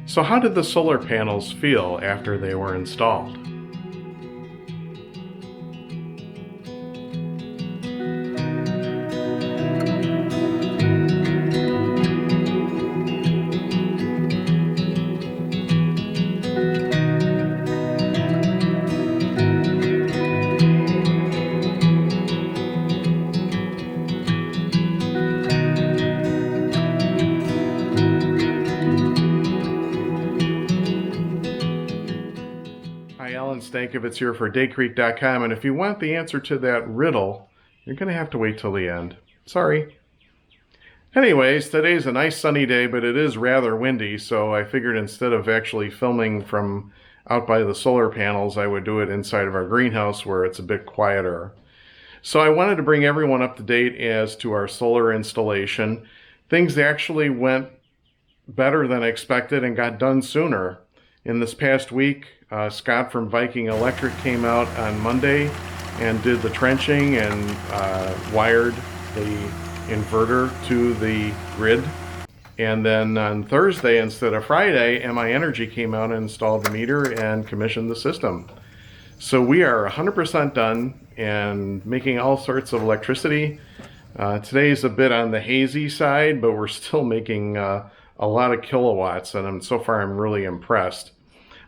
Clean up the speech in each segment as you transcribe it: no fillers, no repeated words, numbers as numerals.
So how did the solar panels feel after they were installed? Hi, Alan Stankovitz here for DayCreek.com, and if you want the answer to that riddle, you're going to have to wait till the end. Sorry. Anyways, today's a nice sunny day, but it is rather windy, so I figured instead of actually filming from out by the solar panels, I would do it inside of our greenhouse where it's a bit quieter. So I wanted to bring everyone up to date as to our solar installation. Things actually went better than expected and got done sooner. In this past week, Scott from Viking Electric came out on Monday and did the trenching and wired the inverter to the grid. And then on Thursday instead of Friday, MiEnergy came out and installed the meter and commissioned the system. So we are 100% done and making all sorts of electricity. Today's a bit on the hazy side, but we're still making a lot of kilowatts, and so far I'm really impressed.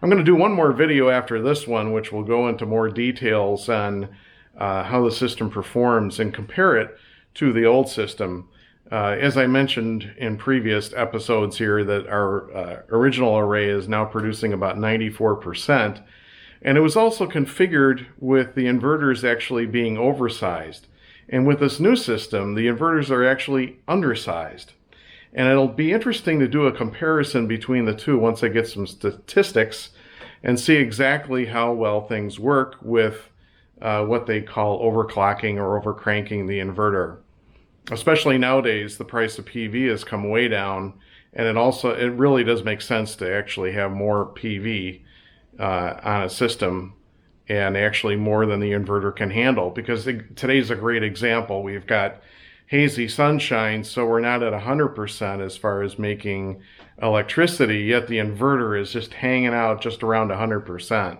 I'm going to do one more video after this one, which will go into more details on how the system performs and compare it to the old system. As I mentioned in previous episodes here, that our original array is now producing about 94%, and it was also configured with the inverters actually being oversized. And with this new system, the inverters are actually undersized. And it'll be interesting to do a comparison between the two once I get some statistics and see exactly how well things work with what they call overclocking or overcranking the inverter. Especially nowadays, the price of PV has come way down, and it really does make sense to actually have more PV on a system, and actually more than the inverter can handle, because today's a great example. We've got hazy sunshine, so we're not at 100% as far as making electricity, yet the inverter is just hanging out just around 100%.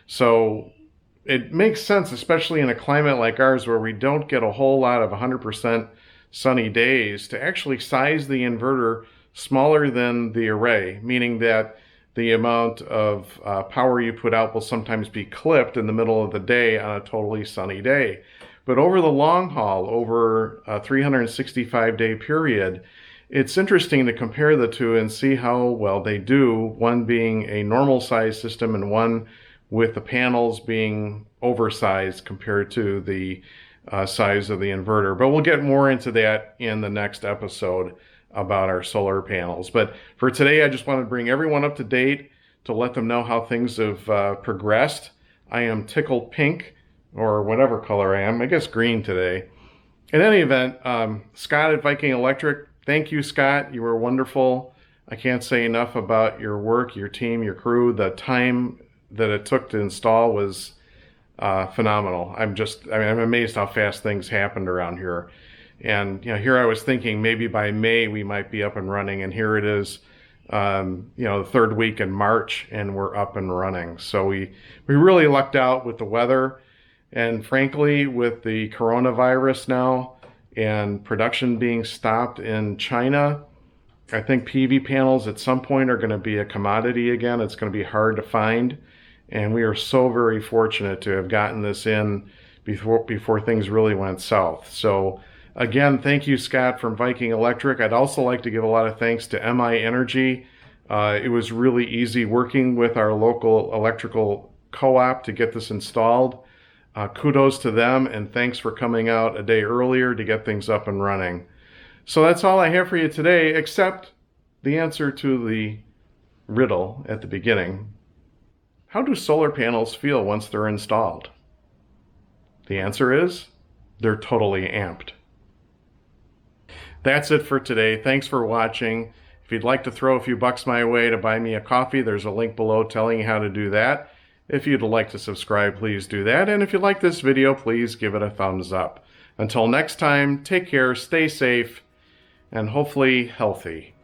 So it makes sense, especially in a climate like ours where we don't get a whole lot of 100% sunny days, to actually size the inverter smaller than the array, meaning that the amount of power you put out will sometimes be clipped in the middle of the day on a totally sunny day. But over the long haul, over a 365-day period, it's interesting to compare the two and see how well they do, one being a normal size system and one with the panels being oversized compared to the size of the inverter. But we'll get more into that in the next episode about our solar panels. But for today, I just want to bring everyone up to date to let them know how things have progressed. I am tickled pink, or whatever color I am, I guess green today. In any event, Scott at Viking Electric, thank you, Scott. You were wonderful. I can't say enough about your work, your team, your crew. The time that it took to install was phenomenal. I'm amazed how fast things happened around here. And here I was thinking maybe by May we might be up and running, and here it is, the third week in March, and we're up and running. So we really lucked out with the weather. And frankly, with the coronavirus now and production being stopped in China, I think PV panels at some point are going to be a commodity again. It's going to be hard to find. And we are so very fortunate to have gotten this in before things really went south. So again, thank you, Scott from Viking Electric. I'd also like to give a lot of thanks to MiEnergy. It was really easy working with our local electrical co-op to get this installed. Kudos to them, and thanks for coming out a day earlier to get things up and running. So that's all I have for you today, except the answer to the riddle at the beginning. How do solar panels feel once they're installed? The answer is, they're totally amped. That's it for today. Thanks for watching. If you'd like to throw a few bucks my way to buy me a coffee, there's a link below telling you how to do that. If you'd like to subscribe, please do that. And if you like this video, please give it a thumbs up. Until next time, take care, stay safe, and hopefully healthy.